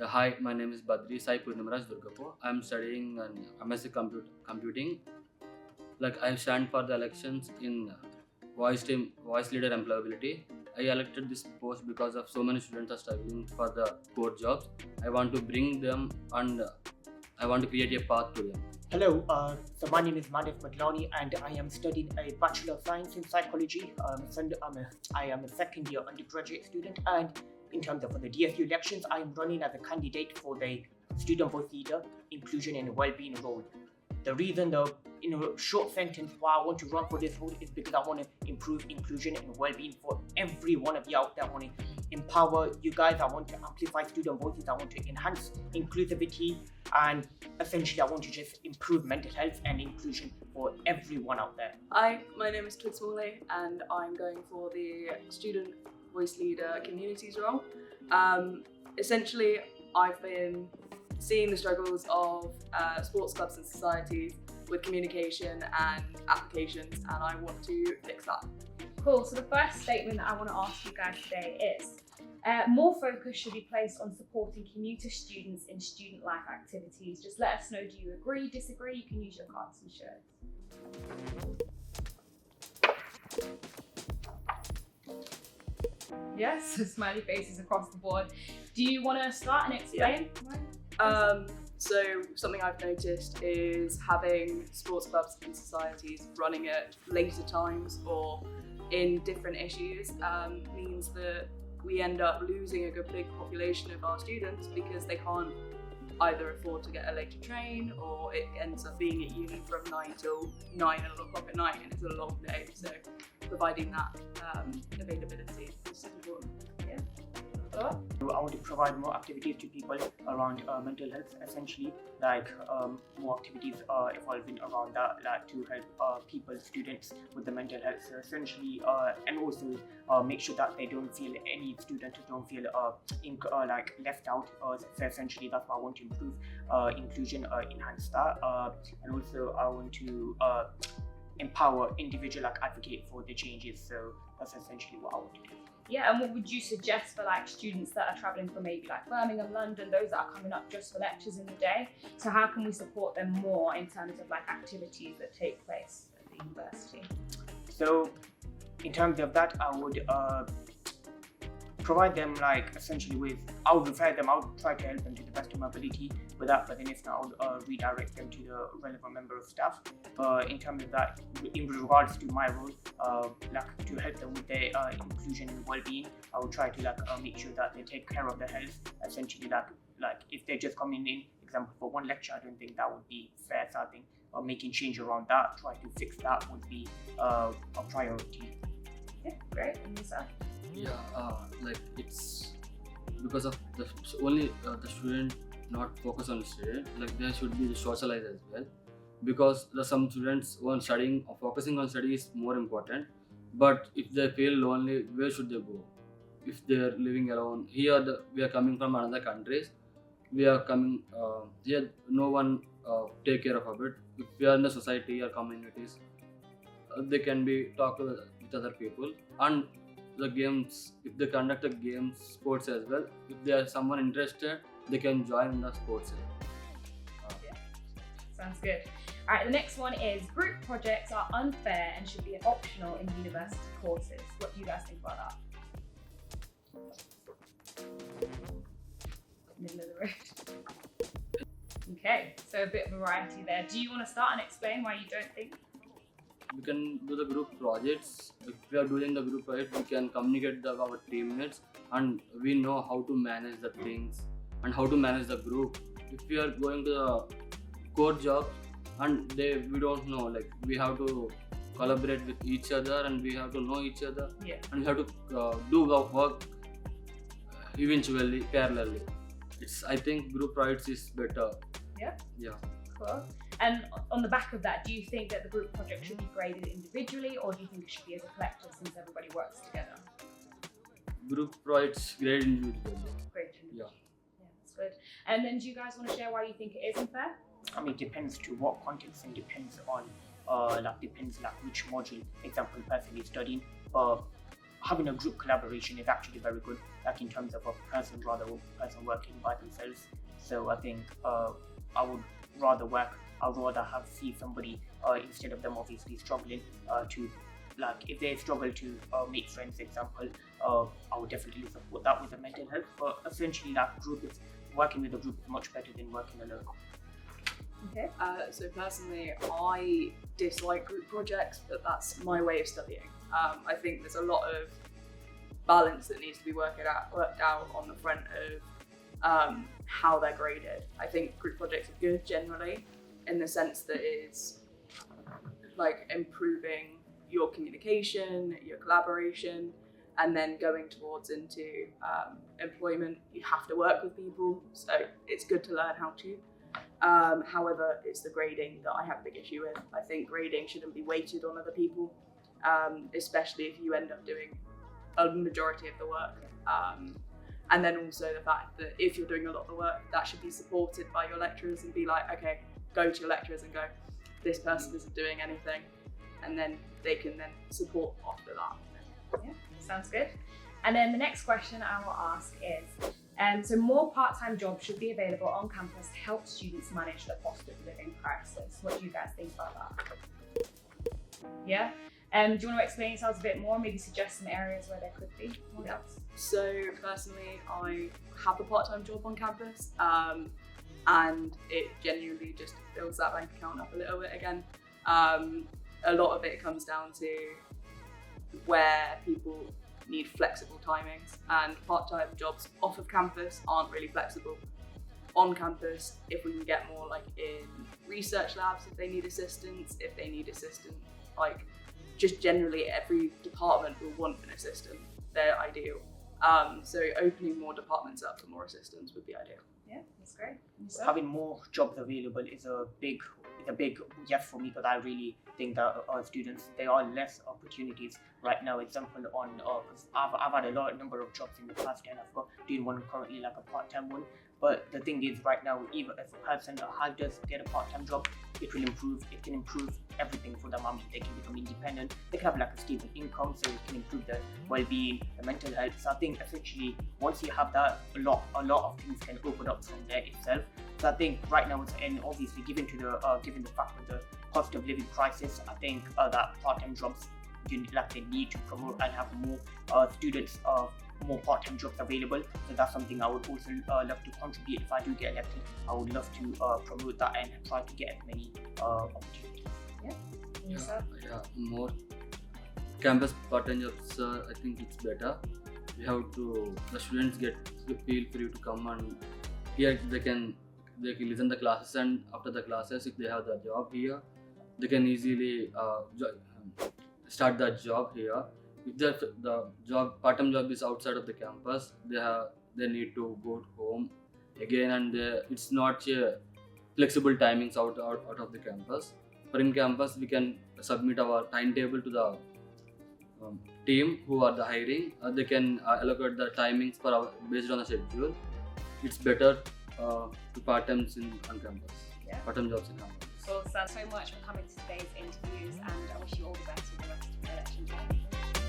Hi, my name is Bhadri, Purnima, Durgapu. I'm studying an MSc Computing. Like I stand for the elections in voice leader employability. I elected this post because of so many students are struggling for the core jobs. I want to bring them and I want to create a path to them. Hello, so my name is Manav Madlaniv and I am studying a Bachelor of Science in Psychology. I am a second year undergraduate student, and in terms of the DSU elections, I am running as a candidate for the Student Voice Leader Inclusion and Wellbeing role. The reason, in a short sentence, why I want to run for this role is because I want to improve inclusion and well-being for every one of you out there. I want to empower you guys. I want to amplify student voices. I want to enhance inclusivity, and essentially, I want to just improve mental health and inclusion for everyone out there. Hi, my name is Twigs, Smalley, and I'm going for the Student Voice Leader Communities role. Essentially, I've been seeing the struggles of sports clubs and societies with communication and applications, and I want to fix that. Cool, so the first statement that I want to ask you guys today is more focus should be placed on supporting commuter students in student life activities. Just let us know, do you agree, disagree? You can use your cards and shows. Yes, so smiley faces across the board. Do you want to start and explain? So something I've noticed is having sports clubs and societies running at later times or in different issues means that we end up losing a good big population of our students because they can't either afford to get a later train, or it ends up being at uni from 9 till 9 o'clock at night, and it's a long day. So providing that availability is important. Yeah. I want to provide more activities to people around mental health, essentially, like more activities evolving around that, like to help people, students with the mental health, so essentially, and also make sure that they don't feel, any student don't feel like left out. So essentially, that's why I want to improve inclusion, enhance that, and also I want to empower individual, like advocate for the changes. So that's essentially what I want to do. Yeah, and what would you suggest for like students that are travelling from maybe like Birmingham, London, those that are coming up just for lectures in the day? So how can we support them more in terms of like activities that take place at the university? So in terms of that, I would provide them, like essentially with, I would refer them, I would try to help them to the best of my ability with that, but then if not, I would redirect them to the relevant member of staff. In terms of that, in regards to my role, like to help them with their inclusion and well-being, I would try to make sure that they take care of their health. Essentially, like if they're just coming in, example, for one lecture, I don't think that would be fair. So I think making change around that, try to fix that would be a priority. Yeah, great. And yourself? Yeah, like it's because of the the student not focus on student. Like there should be socialize as well, because some students when studying or focusing on study is more important. But if they feel lonely, where should they go? If they are living alone, we are coming from another countries. We are coming here. No one take care of it. If we are in the society or communities, they can be talk with other people, and the games, if they conduct a games, sports as well, if there is someone interested, they can join in the sports. Yeah. Sounds good. All right, the next one is group projects are unfair and should be an optional in university courses. What do you guys think about that? Middle of the road. Okay, so a bit of variety there. Do you want to start and explain why you don't think? We can do the group projects. If we are doing the group project, we can communicate with our teammates, and we know how to manage the things and how to manage the group. If we are going to the core job and we don't know, like we have to collaborate with each other and we have to know each other. Yeah. And we have to do the work eventually parallelly. I think group projects is better. Yeah. Yeah. Cool. And on the back of that, do you think that the group project should be graded individually, or do you think it should be as a collective since everybody works together? Group projects grade individually. Great. Yeah. Yeah, that's good. And then do you guys want to share why you think it is unfair? I mean, it depends to what context and depends on which module, example, person is studying. having a group collaboration is actually very good, like in terms of a person working by themselves. So I think I would rather see somebody instead of them obviously struggling to, like, if they struggle to make friends, for example, I would definitely support that with the mental health. But essentially, working with a group is much better than working alone. Okay. So personally, I dislike group projects, but that's my way of studying. I think there's a lot of balance that needs to be worked out on the front of how they're graded. I think group projects are good generally, in the sense that it's like improving your communication, your collaboration, and then going towards into employment. You have to work with people, so it's good to learn how to. However, it's the grading that I have a big issue with. I think grading shouldn't be weighted on other people, especially if you end up doing a majority of the work. And then also the fact that if you're doing a lot of the work, that should be supported by your lecturers and be like, okay, go to your lecturers and go, this person isn't doing anything. And then they can then support after that. Yeah, sounds good. And then the next question I will ask is, so more part-time jobs should be available on campus to help students manage the cost of living crisis. What do you guys think about that? Yeah? Do you want to explain yourselves a bit more, maybe suggest some areas where there could be more jobs? So personally, I have a part-time job on campus, and it genuinely just fills that bank account up a little bit again. A lot of it comes down to where people need flexible timings, and part-time jobs off of campus aren't really flexible. On campus, if we can get more like in research labs, if they need assistance, like just generally every department will want an assistant. They're ideal. So opening more departments up for more assistants would be ideal. Yeah, that's great. Having more jobs available is a big yes for me, because I really think that students, there are less opportunities right now. Example on, cause I've had a number of jobs in the past, and I've got doing one currently, like a part-time one. But the thing is, right now, even if a person does get a part-time job, it can improve everything for them. I mean, they can become independent, they can have like a stable income, so it can improve their well-being, their mental health. So I think essentially, once you have that, a lot of things can open up from there itself. So I think right now, and obviously given the fact of the cost of living crisis, I think that part-time jobs, they need to promote and have more students, more part-time jobs available. So that's something I would also love to contribute. If I do get elected, I would love to promote that and try to get as many opportunities. Yeah, more campus part-time jobs. I think it's better. The students get feel free to come, and here they can listen the classes, and after the classes, if they have the job here, they can easily start that job here. If the part-time job is outside of the campus, they need to go home again, and it's not flexible timings out of the campus. But in campus, we can submit our timetable to the team who are the hiring. They can allocate the timings based on the schedule. It's better to part-time on campus. Yeah. Part-time jobs in campus. Well, thanks so much for coming to today's interviews, and I wish you all the best with the rest of the election time.